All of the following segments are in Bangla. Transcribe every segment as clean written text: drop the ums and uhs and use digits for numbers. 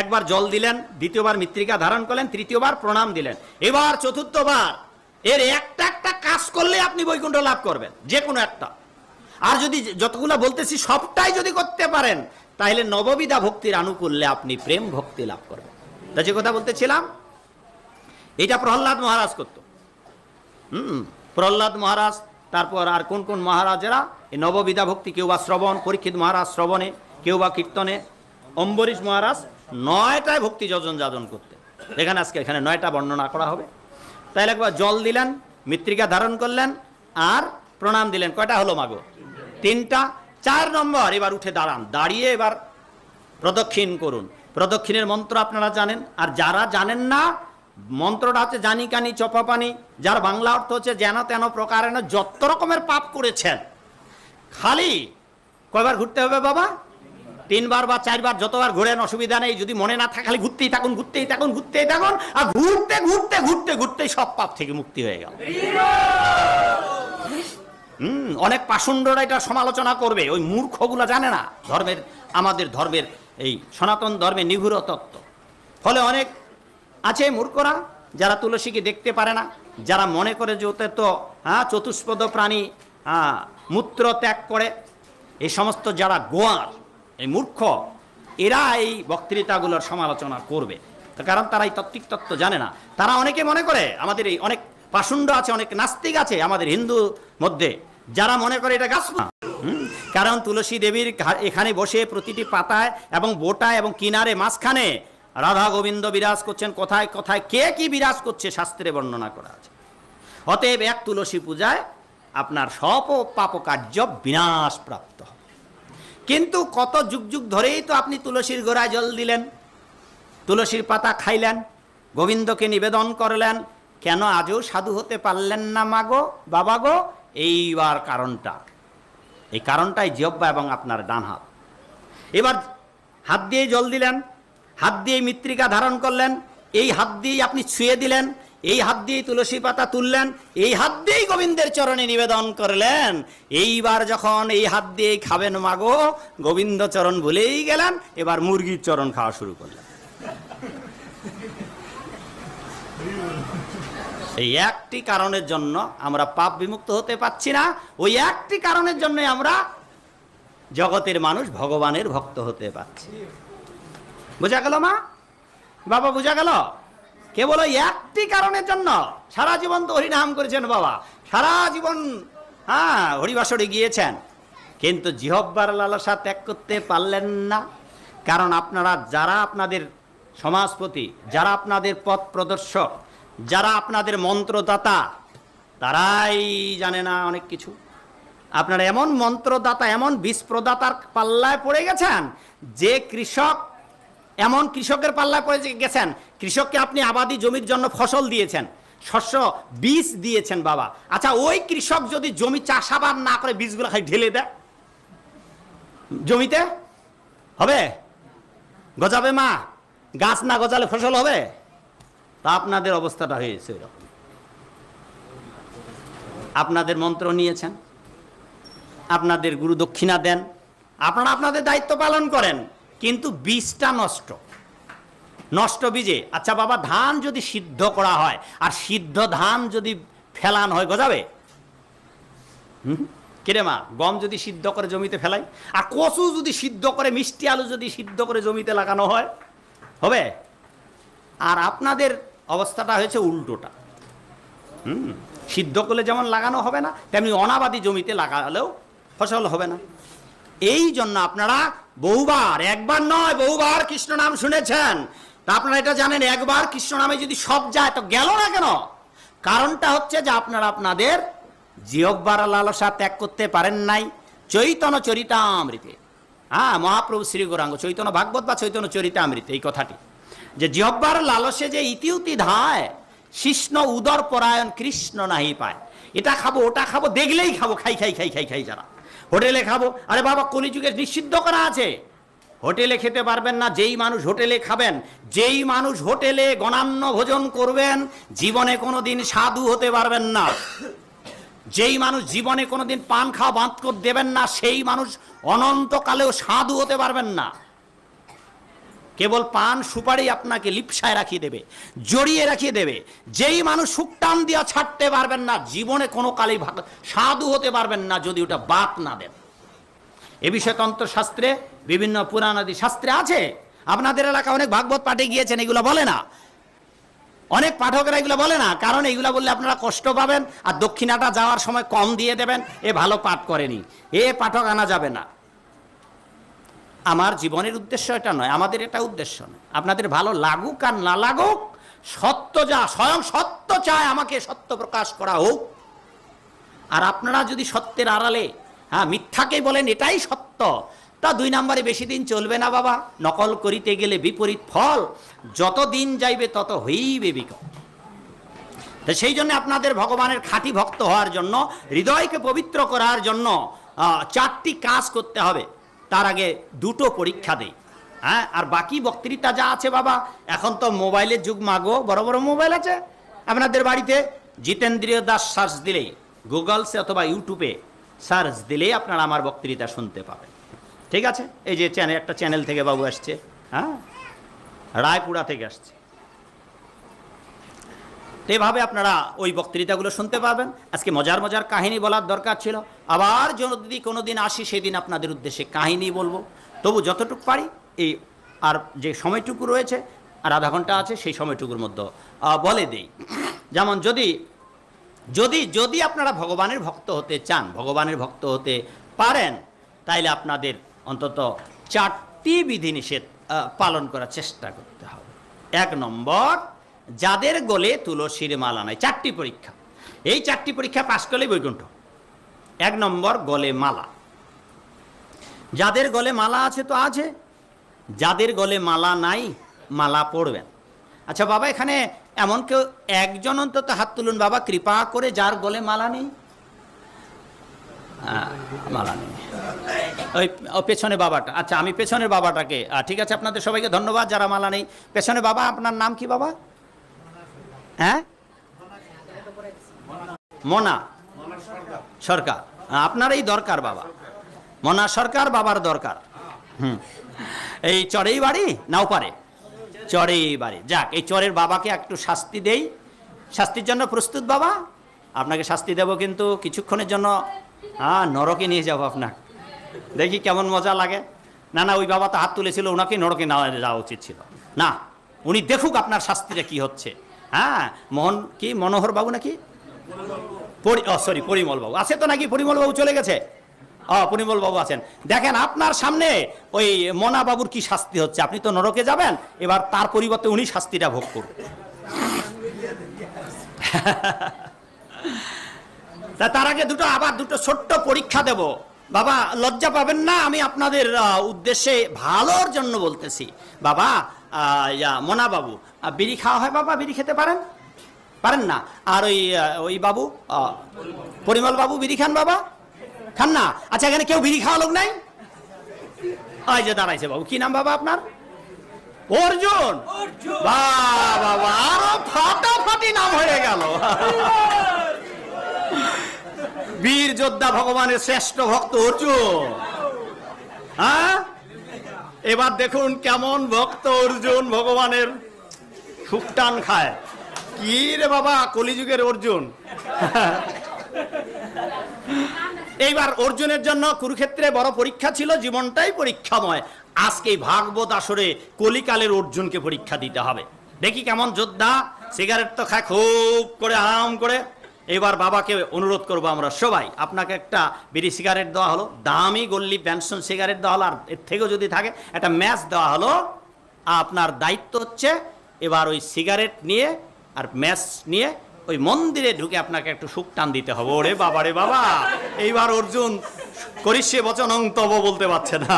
একবার জল দিলেন, দ্বিতীয়বার মৃত্তিকা ধারণ করলেন, তৃতীয়বার প্রণাম দিলেন, এবার চতুর্থবার এর একটা একটা কাজ করলে আপনি বৈকুণ্ঠ লাভ করবেন, যে কোনো একটা। আর যদি যতগুলো বলতেছি সবটাই যদি করতে পারেন, তাহলে নববিধা ভক্তির আনুকূল্যে আপনি প্রেম ভক্তি লাভ করবেন। তা যে কথা বলতেছিলাম, এটা প্রহ্লাদ মহারাজ করত। প্রহ্লাদ মহারাজ, তারপর আর কোন কোন মহারাজেরা এই নববিধা ভক্তি, কেউ বা শ্রবণ, পরীক্ষিত মহারাজ শ্রবণে, কেউ বা কীর্তনে, অম্বরীশ মহারাজ 9টায় ভক্তি যজন যাজন করতে। এখানে আজকে এখানে 9টা বর্ণনা করা হবে। তাইলে একবার জল দিলেন, মৃত্তিকা ধারণ করলেন, আর প্রণাম দিলেন। কয়টা হলো মাগো? 3টা। 4 নম্বর, এবার উঠে দাঁড়ান, দাঁড়িয়ে এবার প্রদক্ষিণ করুন। প্রদক্ষিণের মন্ত্র আপনারা জানেন, আর যারা জানেন না, মন্ত্রটা হচ্ছে জানি কানি চপা পানি, যার বাংলা অর্থ হচ্ছে যেন তেন প্রকারে যত রকমের পাপ করেছেন, খালি কয়বার ঘুরতে হবে বাবা? 3বার বা 4বার, যতবার ঘুরেন অসুবিধা নেই। যদি মনে না থাকে খালি ঘুরতেই থাকুন, ঘুরতেই থাকুন, ঘুরতেই থাকুন, আর ঘুরতে ঘুরতে ঘুরতে ঘুরতেই সব পাপ থেকে মুক্তি হয়ে গেল। অনেক পাষণ্ডরা এটা সমালোচনা করবে, ওই মূর্খগুলা জানে না ধর্মের, আমাদের ধর্মের এই সনাতন ধর্মের নিগূঢ় তত্ত্ব। ফলে অনেক আছে মূর্খরা, যারা তুলসীকে দেখতে পারে না, যারা মনে করে যে ওতে তো চতুষ্পদ প্রাণী মূত্র ত্যাগ করে, এই সমস্ত যারা গোয়ার, এই মূর্খ, এরা এই বক্তৃতাগুলোর সমালোচনা করবে। কারণ তারা এই তাত্ত্বিক তত্ত্ব জানে না। তারা অনেকে মনে করে, আমাদের এই অনেক পাষণ্ড আছে, অনেক নাস্তিক আছে আমাদের হিন্দু মধ্যে, যারা মনে করে এটা গাছ না। কারণ তুলসী দেবীর এখানে বসে প্রতিটি পাতায় এবং বোটায় এবং কিনারে মাঝখানে রাধা গোবিন্দ বিরাজ করছেন। কোথায় কোথায় কে কি বিরাজ করছে শাস্ত্রে বর্ণনা করা আছে। অতএব এক তুলসী পূজায় আপনার সব পাপ কার্য বিনাশ প্রাপ্ত। কিন্তু কত যুগ যুগ ধরেই তো আপনি তুলসীর গোড়ায় জল দিলেন, তুলসীর পাতা খাইলেন, গোবিন্দকে নিবেদন করলেন, কেন আজও সাধু হতে পারলেন না মাগো বাবা গো? এইবার কারণটা, এই কারণটাই জিহ্বা এবং আপনার ডান হাত। এবার হাত দিয়ে জল দিলেন, হাত দিয়ে মৃত্তিকা ধারণ করলেন, এই হাত দিয়েই আপনি ছুঁয়ে দিলেন, এই হাত দিয়েই তুলসী পাতা তুললেন, এই হাত দিয়েই গোবিন্দের চরণে নিবেদন করলেন। এইবার যখন এই হাত দিয়েই খাবেন মাগো, গোবিন্দ চরণ ভুলেই গেলেন, এবার মুরগির চরণ খাওয়া শুরু করলেন। এই একটি কারণের জন্য আমরা পাপ বিমুক্ত হতে পারছি না। ওই একটি কারণের জন্য আমরা জগতের মানুষ ভগবানের ভক্ত হতে পারছি। বোঝা গেল মা বাবা? বোঝা গেল? কেবল ওই একটি কারণের জন্য সারা জীবন তো হরিনাম করেছেন বাবা, সারা জীবন হরিবাসরে গিয়েছেন, কিন্তু জিহ্বার লালসা ত্যাগ করতে পারলেন না। কারণ আপনারা, যারা আপনাদের সমাজপতি, যারা আপনাদের পথ প্রদর্শক, যারা আপনাদের মন্ত্রদাতা, তারাই জানে না অনেক কিছু। আপনারা এমন মন্ত্রদাতা, এমন বীজ প্রদাতার পাল্লায় পড়ে গেছেন, যে কৃষক, এমন কৃষকের পাল্লায় পড়ে গেছেন, কৃষককে আপনি আবাদি জমির জন্য ফসল দিয়েছেন, শস্য বীজ দিয়েছেন বাবা। আচ্ছা, ওই কৃষক যদি জমি চাষাবাদ না করে বীজগুলো খাই ঢেলে দেয় জমিতে, হবে? গজাবে মা? গাছ না গজালে ফসল হবে? তা আপনাদের অবস্থাটা হয়েছে এরকম। আপনাদের মন্ত্র নিয়েছেন, আপনাদের গুরু দক্ষিণা দেন, আপনারা আপনাদের দায়িত্ব পালন করেন, কিন্তু বীজটা নষ্ট, নষ্ট বীজে। আচ্ছা বাবা, ধান যদি সিদ্ধ করা হয় আর সিদ্ধ ধান যদি ফেলান হয়, গজাবে? কিরে মা, গম যদি সিদ্ধ করে জমিতে ফেলাই, আর কচু যদি সিদ্ধ করে, মিষ্টি আলু যদি সিদ্ধ করে জমিতে লাগানো হয়, হবে? আর আপনাদের অবস্থাটা হয়েছে উল্টোটা। সিদ্ধ করলে যেমন লাগানো হবে না, তেমনি অনাবাদি জমিতে লাগালেও ফসল হবে না। এই জন্য আপনারা বহুবার, একবার নয় বহুবার কৃষ্ণ নাম শুনেছেন। তা আপনারা এটা জানেন, একবার কৃষ্ণ নামে যদি সব যায় তো গেল না কেন? কারণটা হচ্ছে যে আপনারা আপনাদের জিহ্বার লালসা ত্যাগ করতে পারেন নাই। চৈতন্য চরিতামৃতে, মহাপ্রভু শ্রী গৌরাঙ্গ চৈতন্য ভাগবত বা চৈতন্য চরিতামৃতে এই কথাটি, যে জিহ্বার লালসে যে ইতিউতি ধায়, শিষ্ণ উদর পরায়ণ কৃষ্ণ নাহি পায়। এটা খাবো, ওটা খাবো, দেখলেই খাবো, খাই খাই খাই খাই খাই। যারা হোটেলে খাবো, আরে বাবা কলিযুগে নিষিদ্ধ করা আছে, হোটেলে খেতে পারবেন না। যেই মানুষ হোটেলে খাবেন, যেই মানুষ হোটেলে গণান্য ভোজন করবেন, জীবনে কোনোদিন সাধু হতে পারবেন না। যেই মানুষ জীবনে কোনোদিন পান খাওয়া বাঁধ করে দেবেন না, সেই মানুষ অনন্তকালেও সাধু হতে পারবেন না। কেবল পান সুপারি আপনাকে লিপসায় রাখিয়ে দেবে, জড়িয়ে রাখিয়ে দেবে। যেই মানুষ সুখ টান দিয়া ছাড়তে পারবেন না, জীবনে কোনো কালেই সাধু হতে পারবেন না যদি ওটা বাদ না দেন। এ বিষয়ে তন্ত্রশাস্ত্রে, বিভিন্ন পুরাণাদি শাস্ত্রে আছে। আপনাদের এলাকায় অনেক ভাগবত পাঠে গিয়েছেন, এগুলো বলে না, অনেক পাঠকেরা এগুলো বলে না, কারণ এগুলো বললে আপনারা কষ্ট পাবেন আর দক্ষিণাটা যাওয়ার সময় কম দিয়ে দেবেন, এ ভালো পাঠ করেনি, এ পাঠক আনা যাবে না। আমার জীবনের উদ্দেশ্য এটা নয়, আমাদের এটা উদ্দেশ্য নয়। আপনাদের ভালো লাগুক আর না লাগুক, সত্য যা, স্বয়ং সত্য চায় আমাকে সত্য প্রকাশ করা হোক। আর আপনারা যদি সত্যের আড়ালে মিথ্যাকে বলেন এটাই সত্য, তা 2 নম্বরে বেশি দিন চলবে না বাবা। নকল করিতে গেলে বিপরীত ফল, যত দিন যাইবে তত হইবে বিকল। তো সেই জন্য আপনাদের ভগবানের খাঁটি ভক্ত হওয়ার জন্য, হৃদয়কে পবিত্র করার জন্য 4টি কাজ করতে হবে। তার আগে 2টো পরীক্ষা দেই। আর বাকি বক্তৃতা যা আছে বাবা, এখন তো মোবাইলের যুগ মাগো, বড় বড় মোবাইল আছে আপনাদের বাড়িতে। জিতেন্দ্রিয় দাস সার্চ দিলেই, গুগলসে অথবা ইউটিউবে সার্চ দিলেই আপনারা আমার বক্তৃতা শুনতে পাবেন। ঠিক আছে, এই যে একটা চ্যানেল থেকে বাবু আসছে, রায়পুরা থেকে আসছে। এভাবে আপনারা ওই বক্তৃতাগুলো শুনতে পাবেন। আজকে মজার মজার কাহিনী বলার দরকার ছিল, আবার যদি কোনোদিন আসি সেদিন আপনাদের উদ্দেশ্যে কাহিনী বলবো। তবু যতটুকু পারি এই আর যে সময়টুকু রয়েছে, আর আধা ঘন্টা আছে, সেই সময়টুকুর মধ্যে বলে দেই। যেমন যদি যদি যদি আপনারা ভগবানের ভক্ত হতে চান, ভগবানের ভক্ত হতে পারেন, তাইলে আপনাদের অন্তত 4টি বিধিনিষেধ পালন করার চেষ্টা করতে হবে। 1 নম্বর, যাদের গলে তুলসীর মালা নাই। 4টি পরীক্ষা, এই 4টি পরীক্ষা পাশ করলেই বৈকুণ্ঠ। 1 নম্বর, গলে মালা। যাদের গলে মালা আছে তো আছে, যাদের গলে মালা নাই মালা পড়বেন। আচ্ছা বাবা, এখানে এমন কেউ একজন অন্তত হাত তুলুন বাবা, কৃপা করে, যার গলে মালা নেই। মালা নেই, ওই পেছনে বাবাটা। আচ্ছা, আমি পেছনের বাবাটাকে, ঠিক আছে, আপনাদের সবাইকে ধন্যবাদ যারা মালা নেই। পেছনে বাবা, আপনার নাম কি বাবা? মনা সরকার, আপনার এই দরকার বাবা, মনা সরকার বাবার দরকার। এই চরেই বাড়ি না ওপারে? চরেই বাড়ি। যাক, এই চরের বাবাকে একটু শাস্তি দেই। শাস্তির জন্য প্রস্তুত বাবা? আপনাকে শাস্তি দেব, কিন্তু কিছুক্ষণের জন্য নরকে নিয়ে যাবো আপনাকে, দেখি কেমন মজা লাগে। না না, ওই বাবা তো হাত তুলেছিল, ওনাকে নরকে না যাওয়া উচিত ছিল না। উনি দেখুক আপনার শাস্তিটা কি হচ্ছে। মনোহর বাবু নাকি, সরি, পরিমল বাবু আছে তো নাকি? পরিমল বাবু চলে গেছে। পরিমল বাবু আছেন। দেখেন আপনার সামনে ওই মনা বাবুর কি শাস্তি হচ্ছে। আপনি তো নরকে যাবেন, এবার তার পরিবর্তে উনি শাস্তিটা ভোগ করুন। তার আগে আবার দুটো ছোট্ট পরীক্ষা দেব বাবা, লজ্জা পাবেন না, আমি আপনাদের উদ্দেশ্যে ভালোর জন্য বলতেছি বাবা। মনা বাবু, বিড়ি খাওয়া হয় বাবা? বিড়ি খেতে পারেন? পারেন না? আর ওই বাবু, পরিমল বাবু, বিড়ি খান বাবা? খান না? আচ্ছা, এখানে কেউ বিড়ি খাওয়া লোক নাই? ওই যে দাঁড়াইছে বাবু, কি নাম বাবা আপনার? অর্জুন। বাবা, আরো ফাটাফাটি নাম হয়ে গেল। বীর যোদ্ধা, ভগবানের শ্রেষ্ঠ ভক্ত অর্জুন। এবার দেখুন কেমন ভক্ত অর্জুন, ভগবানের সুকটান খায়। কি রে বাবা, কলিযুগের অর্জুন। এইবার অর্জুনের জন্য কুরুক্ষেত্রে বড় পরীক্ষা ছিল, জীবনটাই পরীক্ষাময়। আজকে ভাগবত আসরে কলিকালের অর্জুনকে পরীক্ষা দিতে হবে। দেখি কেমন যোদ্ধা। সিগারেট তো খায় খুব করে, আরাম করে। এবার বাবাকে অনুরোধ করবো আমরা সবাই, আপনাকে একটা বিড়ি সিগারেট দেওয়া হলো, দামি গল্লি পেনশন সিগারেট দেওয়া হলো, আর এর থেকেও যদি থাকে একটা ম্যাচ দেওয়া হলো। আপনার দায়িত্ব হচ্ছে এবার ওই সিগারেট নিয়ে আর ম্যাচ নিয়ে ওই মন্দিরে ঢুকে আপনাকে একটু সুখ টান দিতে হবে। ওরে বাবা রে বাবা, এইবার অর্জুন করিষ্যে বচনং তব বলতে পারছে না।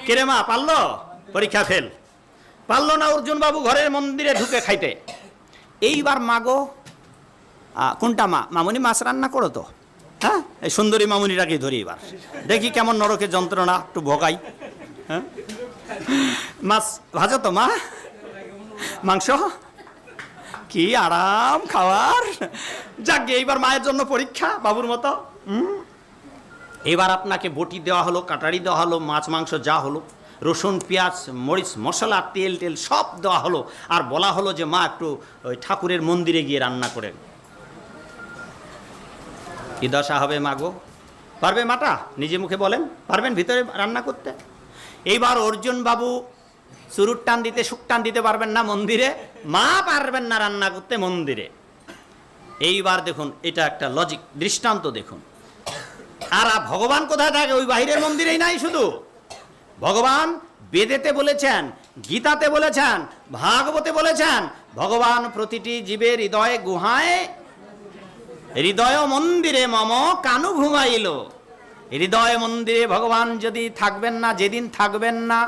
কিরে মা, পারলো? পরীক্ষা ফেল, পারলো না অর্জুন বাবু ঘরের মন্দিরে ঢুকে খাইতে। এইবার মাগো, কোনটা মা? মামুনি মাছ রান্না করো তো। এই সুন্দরী মামুনিটাকে ধরি, এবার দেখি কেমন নরকের যন্ত্রণা, একটু ভোগাই। মাছ ভাজো তো মা? মাংস? কি আরাম খাওয়ার। যাক, এইবার মায়ের জন্য পরীক্ষা বাবুর মতো। এবার আপনাকে বটি দেওয়া হলো, কাটারি দেওয়া হলো, মাছ মাংস যা হলো, রসুন পেঁয়াজ মরিচ মশলা তেল টেল সব দেওয়া হলো, আর বলা হলো যে মা একটু ওই ঠাকুরের মন্দিরে গিয়ে রান্না করেন। কি দশা হবে মাগো? পারবে মাটা? নিজে মুখে বলেন, পারবেন ভিতরে রান্না করতে? এইবার অর্জুন বাবু চুরুট টান দিতে শুক টান দিতে পারবেন না মন্দিরে, মা পারবেন না রান্না করতে মন্দিরে। এইবার দেখুন, এটা একটা লজিক দৃষ্টান্ত দেখুন। আর ভগবান কোথায় থাকে? ওই বাহিরের মন্দিরেই নাই শুধু। ভগবান বেদেতে বলেছেন, গীতাতে বলেছেন, ভাগবতে বলেছেন, ভগবান প্রতিটি জীবের হৃদয়ে গুহায় হৃদয় মন্দিরে মম কানু ঘুমাইল। হৃদয় মন্দিরে ভগবান যদি থাকবেন না, যেদিন থাকবেন না,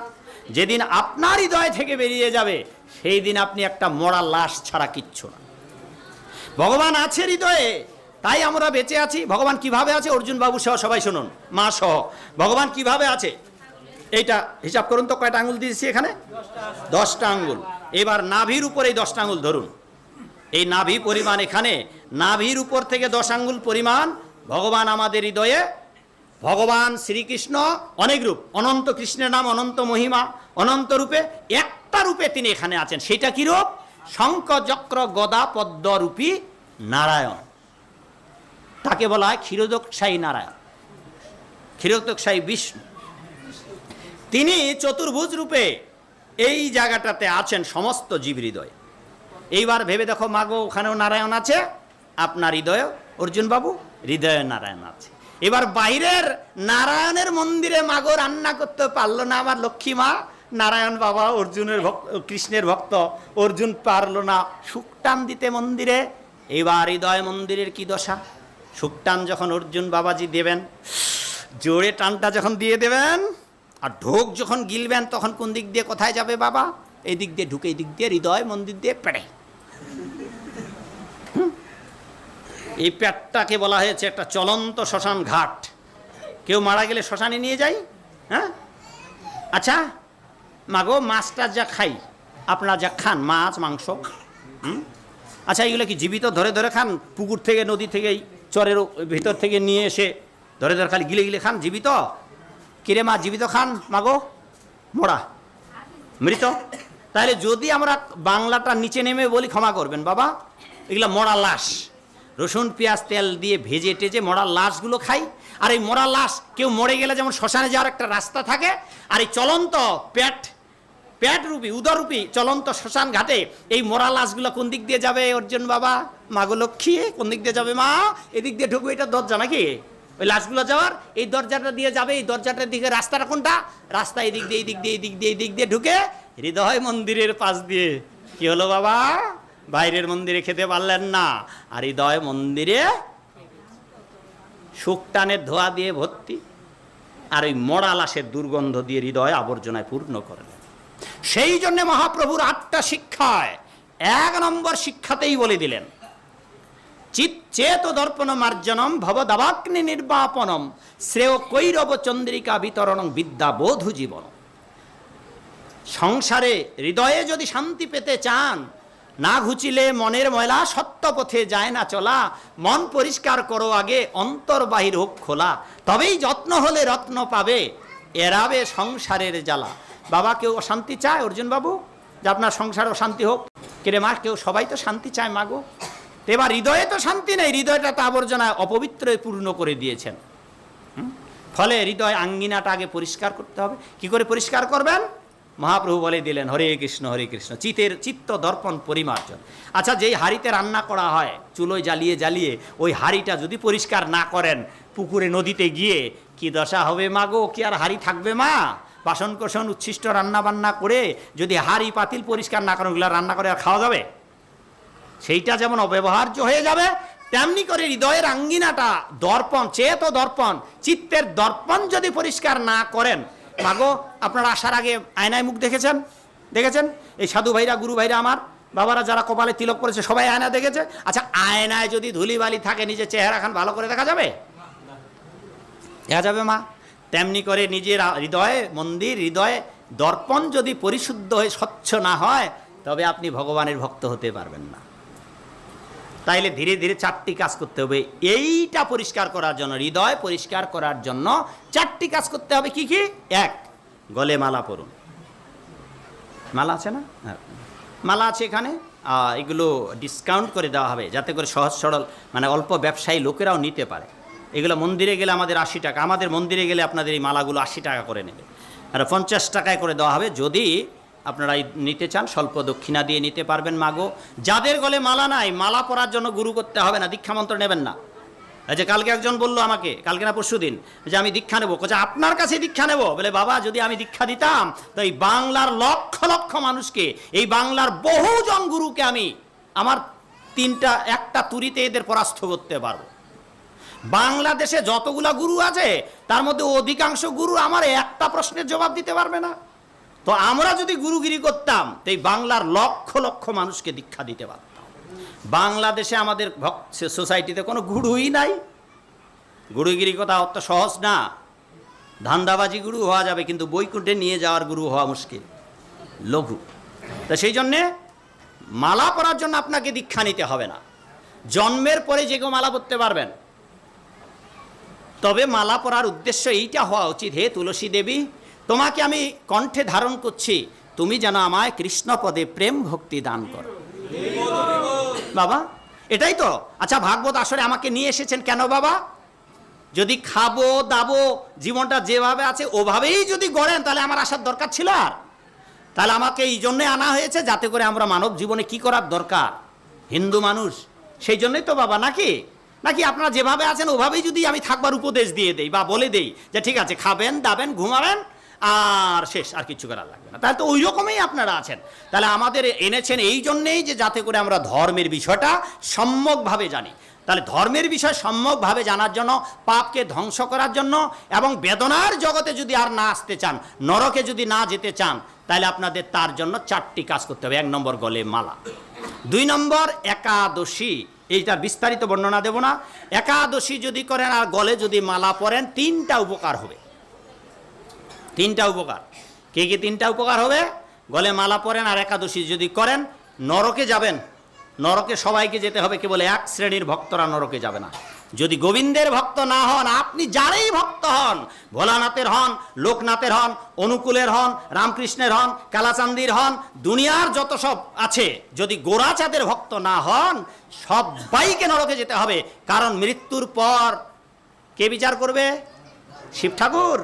যেদিন আপনার হৃদয় থেকে বেরিয়ে যাবে, সেই দিন আপনি একটা মরা লাশ ছাড়া কিচ্ছু না। ভগবান আছে হৃদয়ে, তাই আমরা বেঁচে আছি। ভগবান কিভাবে আছে? অর্জুন বাবু সহ সবাই শুনুন, মা সহ। ভগবান কিভাবে আছে এইটা হিসাব করুন তো, কয়টা আঙ্গুল দিয়েছি এখানে? 10টা আঙ্গুল। এবার নাভির উপর এই 10টা আঙ্গুল ধরুন। এই নাভি পরিমাণ, এখানে নাভির উপর থেকে 10 আঙ্গুল পরিমাণ ভগবান আমাদের হৃদয়ে। ভগবান শ্রীকৃষ্ণ অনেক রূপ, অনন্ত কৃষ্ণের নাম, অনন্ত মহিমা, অনন্ত রূপে একটা রূপে তিনি এখানে আছেন। সেটা কি রূপ? শঙ্খ চক্র গদা পদ্মরূপী নারায়ণ। তাকে বলা হয় ক্ষীরোদকশায়ী নারায়ণ, ক্ষীরোদকশায়ী বিষ্ণু। তিনি চতুর্ভুজ রূপে এই জায়গাটাতে আছেন সমস্ত জীব হৃদয়। এইবার ভেবে দেখো মাগো, ওখানেও নারায়ণ আছে, আপনার হৃদয় অর্জুন বাবু হৃদয়ে নারায়ণ আছে। এবার বাইরের নারায়ণের মন্দিরে মাগো রান্না করতে পারলো না আমার লক্ষ্মী মা, নারায়ণ বাবা অর্জুনের ভক্ত, কৃষ্ণের ভক্ত, অর্জুন পারলো না শুকটান দিতে মন্দিরে। এবার হৃদয় মন্দিরের কি দশা? শুকটান যখন অর্জুন বাবাজি দেবেন, জোরে টানটা যখন দিয়ে দেবেন, আর ঢোক যখন গিলবেন, তখন কোন দিক দিয়ে কোথায় যাবে বাবা? এই দিক দিয়ে ঢুকে, এই দিক দিয়ে হৃদয় মন্দির দিয়ে পেড়ে। এই পেটটাকে বলা হয়েছে একটা চলন্ত শ্মশান ঘাট। কেউ মারা গেলে শ্মশানে নিয়ে যাই। হ্যাঁ, আচ্ছা মাগো, মাছটা যা খাই, আপনারা যা খান মাছ মাংস, আচ্ছা এগুলো কি জীবিত ধরে ধরে খান? পুকুর থেকে, নদী থেকে, চরের ভিতর থেকে নিয়ে এসে ধরে ধরে খালি গিলে গিলে খান জীবিত? কিরে মা, জীবিত খান মাগো? মরা, মৃত? তাহলে যদি আমরা বাংলাটা নিচে নেমে বলি, ক্ষমা করবেন বাবা, এগুলো মরা লাশ। রসুন পেঁয়াজ তেল দিয়ে ভেজে টেজে মরা লাশগুলো খাই। আর এই মরা লাশ, কেউ মরে গেলে যেমন শ্মশানে যাওয়ার একটা রাস্তা থাকে, আর এই চলন্ত পেটরূপী উদররূপী চলন্ত শ্মশান ঘাটে এই মরা লাশগুলো কোন দিক দিয়ে যাবে অর্জুন বাবা? মাগো লক্ষ্মী, কোন দিক দিয়ে যাবে মা? এদিক দিয়ে ঢুকবে, এটা দরজা নাকি? ওই লাশগুলো যাওয়ার এই দরজাটা দিয়ে যাবে। এই দরজাটার দিকে রাস্তাটা কোনটা? রাস্তা এদিক দিয়ে, এদিক দিয়ে, এদিক দিয়ে, এদিক দিয়ে ঢুকে হৃদয় মন্দিরের পাশ দিয়ে। কি হলো বাবা? বাইরের মন্দিরে খেতে পারলেন না, আর হৃদয় মন্দিরে শুকটানের ধোয়া দিয়ে ভর্তি, আর ওই মরা লাশের দুর্গন্ধ দিয়ে হৃদয় আবর্জনায় পূর্ণ করলেন। সেই জন্য মহাপ্রভুর 8টা শিক্ষায় 1 নম্বর শিক্ষাতেই বলে দিলেন, চিচ্চেত দর্পণ মার্জনম ভবদাবাগ্নি নির্বাপনম শ্রেয় কৈরব চন্দ্রিকা বিতরণং বিদ্যা বোধু জীবন। সংসারে হৃদয়ে যদি শান্তি পেতে চান, না ঘুচিলে মনের ময়লা, সত্য পথে যায় না চলা, মন পরিষ্কার করো আগে, অন্তর বাহির হোক খোলা, তবেই যত্ন হলে রত্ন পাবে, এড়াবে সংসারের জ্বালা। বাবা, কেউ অশান্তি চায় অর্জুন বাবু যে আপনার সংসারে অশান্তি হোক? কেরে মা, কেউ, সবাই তো শান্তি চায় মাগো। এবার হৃদয়ে তো শান্তি নেই, হৃদয়টা তো আবর্জনায় অপবিত্র পূর্ণ করে দিয়েছেন। ফলে হৃদয় আঙ্গিনাটা আগে পরিষ্কার করতে হবে। কি করে পরিষ্কার করবেন? মহাপ্রভু বলে দিলেন, হরে কৃষ্ণ হরে কৃষ্ণ, চিত্ত দর্পণ পরিমার্জন। আচ্ছা, যেই হাঁড়িতে রান্না করা হয় চুলোয় জ্বালিয়ে জ্বালিয়ে, ওই হাঁড়িটা যদি পরিষ্কার না করেন, পুকুরে নদীতে গিয়ে কি দশা হবে মাগো? কি আর হাঁড়ি থাকবে মা? বাসন কোসন উচ্ছিষ্ট রান্না বান্না করে যদি হাঁড়ি পাতিল পরিষ্কার না করেন, ওগুলো রান্না করে আর খাওয়া যাবে? সেইটা যেমন অব্যবহার্য হয়ে যাবে, তেমনি করে হৃদয়ের আঙ্গিনাটা দর্পণ, চেত দর্পণ, চিত্তের দর্পণ যদি পরিষ্কার না করেন, মাগো আপনারা আসার আগে আয়নায় মুখ দেখেছেন? এই সাধু ভাইরা, গুরু ভাইরা, আমার বাবারা যারা কপালে তিলক করেছে, সবাই আয়না দেখেছে। আচ্ছা, আয়নায় যদি ধুলিবালি থাকে, নিজের চেহারা খান ভালো করে দেখা যাবে? দেখা যাবে মা? তেমনি করে নিজের হৃদয়ে মন্দির, হৃদয়ে দর্পণ যদি পরিশুদ্ধ হয়ে স্বচ্ছ না হয়, তবে আপনি ভগবানের ভক্ত হতে পারবেন না। তাইলে ধীরে ধীরে 4টি কাজ করতে হবে এইটা পরিষ্কার করার জন্য। হৃদয় পরিষ্কার করার জন্য 4টি কাজ করতে হবে। কি কি? 1, গলে মালা পরুন। মালা আছে না? হ্যাঁ, মালা আছে এখানে। এগুলো ডিসকাউন্ট করে দেওয়া হবে যাতে করে সহজ সরল মানে অল্প ব্যবসায়ী লোকেরাও নিতে পারে। এগুলো মন্দিরে গেলে আমাদের 80 টাকা, আমাদের মন্দিরে গেলে আপনাদের এই মালাগুলো 80 টাকা করে নেবে, আর 50 টাকায় করে দেওয়া হবে। যদি আপনারা নিতে চান স্বল্প দক্ষিণা দিয়ে নিতে পারবেন মাগো। যাদের গলে মালা নাই, মালা পরার জন্য গুরু করতে হবে না, দীক্ষা মন্ত্র নেবেন না। এই যে কালকে একজন বললো আমাকে, কালকে না পরশু দিন, যে আমি দীক্ষা নেবো। কোথায়? আপনার কাছে দীক্ষা নেব? বলে বাবা যদি আমি দীক্ষা দিতাম তো এই বাংলার লক্ষ লক্ষ মানুষকে, এই বাংলার বহুজন গুরুকে আমি আমার একটা তুরিতে এদের পরাস্ত করতে পারবো। বাংলাদেশে যতগুলা গুরু আছে তার মধ্যে অধিকাংশ গুরু আমার একটা প্রশ্নের জবাব দিতে পারবে না। তো আমরা যদি গুরুগিরি করতাম তো এই বাংলার লক্ষ লক্ষ মানুষকে দীক্ষা দিতে পারতাম। বাংলাদেশে আমাদের সোসাইটিতে কোনো গুরুই নাই। গুরুগিরি কথা অত সহজ না। ধান্দাবাজি গুরু হওয়া যাবে, কিন্তু বৈকুণ্ঠে নিয়ে যাওয়ার গুরু হওয়া মুশকিল, লঘু। তো সেই জন্যে মালা পরার জন্য আপনাকে দীক্ষা নিতে হবে না। জন্মের পরে যে কেউ মালা পরতে পারবেন। তবে মালা পরার উদ্দেশ্য এইটা হওয়া উচিত, হে তুলসী দেবী, তোমাকে আমি কণ্ঠে ধারণ করছি, তুমি যেন আমায় কৃষ্ণ পদে প্রেম ভক্তি দান করো। বাবা এটাই তো। আচ্ছা, ভাগবত আসরে আমাকে নিয়ে এসেছেন কেন বাবা? যদি খাবো দাবো জীবনটা যেভাবে আছে ওভাবেই যদি গড়েন তাহলে আমার আসার দরকার ছিল? আর তাহলে আমাকে এই জন্যে আনা হয়েছে যাতে করে আমরা মানব জীবনে কি করার দরকার, হিন্দু মানুষ, সেই জন্যই তো বাবা। নাকি নাকি আপনারা যেভাবে আছেন ওভাবেই যদি আমি থাকবার উপদেশ দিয়ে দেই বা বলে দেই যে ঠিক আছে খাবেন দাবেন ঘুমাবেন আর শেষ, আর কিছু করার লাগবে না, তাহলে তো ওই রকমই আপনারা আছেন। তাহলে আমাদের এনেছেন এই জন্যেই যে যাতে করে আমরা ধর্মের বিষয়টা সম্যকভাবে জানি। তাহলে ধর্মের বিষয় সম্যকভাবে জানার জন্য, পাপকে ধ্বংস করার জন্য, এবং বেদনার জগতে যদি আর না আসতে চান, নরকে যদি না যেতে চান, তাহলে আপনাদের তার জন্য 4টি কাজ করতে হবে। 1 নম্বর গলে মালা, 2 নম্বর একাদশী। এইটার বিস্তারিত বর্ণনা দেব না। একাদশী যদি করেন আর গলে যদি মালা পরেন 3টা উপকার হবে। 3টা উপকার। কে কি 3টা উপকার হবে? গলে মালা পরেন আর একাদশী যদি করেন, নরকে যাবেন। নরকে সবাইকে যেতে হবে, কেবল 1 শ্রেণীর ভক্তরা নরকে যাবে না। যদি গোবিন্দের ভক্ত না হন, আপনি যারাই ভক্ত হন, ভোলানাথের হন, লোকনাথের হন, অনুকূলের হন, রামকৃষ্ণের হন, কালাচান্দির হন, দুনিয়ার যত সব আছে, যদি গোরাচাঁদের ভক্ত না হন, সবাইকে নরকে যেতে হবে। কারণ মৃত্যুর পর কে বিচার করবে? শিব ঠাকুর।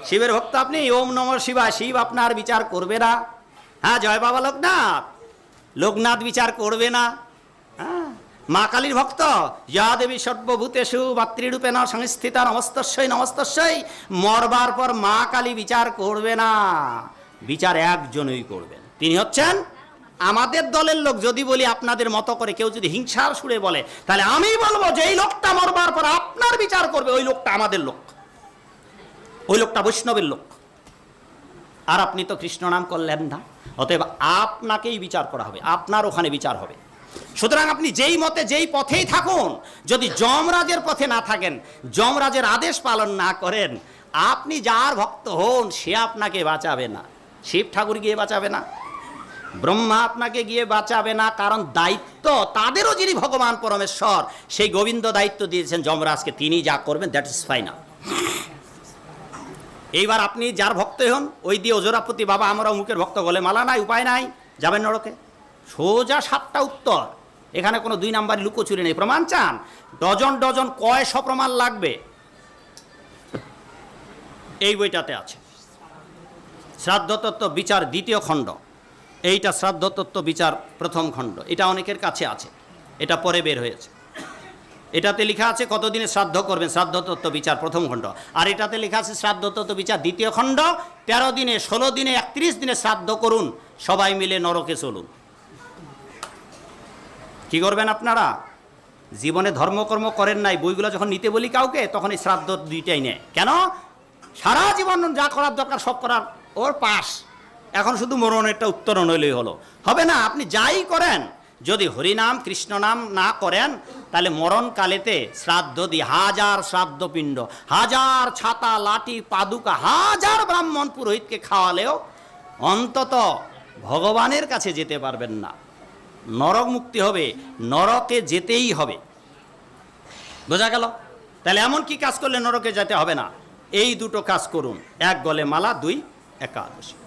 শিবের ভক্ত আপনি, ওম নমঃ শিবায়, শিব আপনার বিচার করবে না। হ্যাঁ, জয় বাবা লোকনাথ, লোকনাথ বিচার করবে না। হ্যাঁ, মা কালীর ভক্ত, ইয়া দেবী সর্বভূতেষু মাতৃরূপেণ সংস্থিতা নমস্তস্যৈ নমস্তস্যৈ, মরবার পর মা কালী বিচার করবে না, বিচার একজনই করবেন, তিনি হচ্ছেন আমাদের দলের লোক। যদি বলি আপনাদের মতো করে, কেউ যদি হিংসার সুরে বলে, তাহলে আমি বলবো যে এই লোকটা মরবার পর আপনার বিচার করবে, ওই লোকটা আমাদের লোক, ওই লোকটা বৈষ্ণবের লোক। আর আপনি তো কৃষ্ণ নাম করলেন না, অতএব আপনাকেই বিচার করা হবে, আপনার ওখানে বিচার হবে। সুতরাং আপনি যেই মতে যেই পথেই থাকুন, যদি যমরাজের পথে না থাকেন, যমরাজের আদেশ পালন না করেন, আপনি যার ভক্ত হন সে আপনাকে বাঁচাবে না। শিব ঠাকুর গিয়ে বাঁচাবে না, ব্রহ্মা আপনাকে গিয়ে বাঁচাবে না। কারণ দায়িত্ব তাদেরও, যিনি ভগবান পরমেশ্বর, সেই গোবিন্দ দায়িত্ব দিয়েছেন যমরাজকে, তিনি যা করবেন দ্যাট ইজ ফাইনাল। এইবার আপনি যার ভক্ত হন, ওই দিয়ে ওজরাপতি বাবা আমরা অমুকের ভক্ত, গলে মালা নাই, উপায় নাই, যাবেন নরকে। সোজা 7টা উত্তর। এখানে কোনো 2 নাম্বারি লুকোচুরি নেই। প্রমাণ চান? ডজন ডজন কয়শো প্রমাণ লাগবে, এই বইটাতে আছে। শ্রাদ্ধতত্ত্ব বিচার 2য় খণ্ড, এইটা শ্রাদ্ধতত্ত্ব বিচার 1ম খণ্ড। এটা অনেকের কাছে আছে, এটা পরে বের হয়েছে। এটাতে লেখা আছে কতদিনে শ্রাদ্ধ করবেন, শ্রাদ্ধতত্ত্ব বিচার 1ম খণ্ড। আর এটাতে লেখা আছে শ্রাদ্ধতত্ত্ব বিচার 2য় খণ্ড, 13 দিনে, 16 দিনে, 31 দিনে শ্রাদ্ধ করুন, সবাই মিলে নরকে চলুন। কি করবেন আপনারা? জীবনে ধর্মকর্ম করেন নাই, বইগুলো যখন নিতে বলি কাউকে, তখন এই শ্রাদ্ধ 2টাই নেয়। কেন? সারা জীবন যা করার দরকার সব করার ওর পাস, এখন শুধু মরণেরটা উত্তরণ হইলেই হলো। হবে না, আপনি যাই করেন, যদি হরিনাম কৃষ্ণ নাম না করেন, তাহলে মরণকালেতে শ্রাদ্ধ দিয়ে 1000 শ্রাদ্ধপিণ্ড, 1000 ছাতা লাঠি পাদুকা, 1000 ব্রাহ্মণ পুরোহিতকে খাওয়ালেও অন্তত ভগবানের কাছে যেতে পারবেন না। নরক মুক্তি হবে, নরকে যেতেই হবে। বোঝা গেল? তাহলে এমন কি কাজ করলে নরকে যেতে হবে না? এই 2টো কাজ করুন। 1 গলে মালা, 2 একাদশী।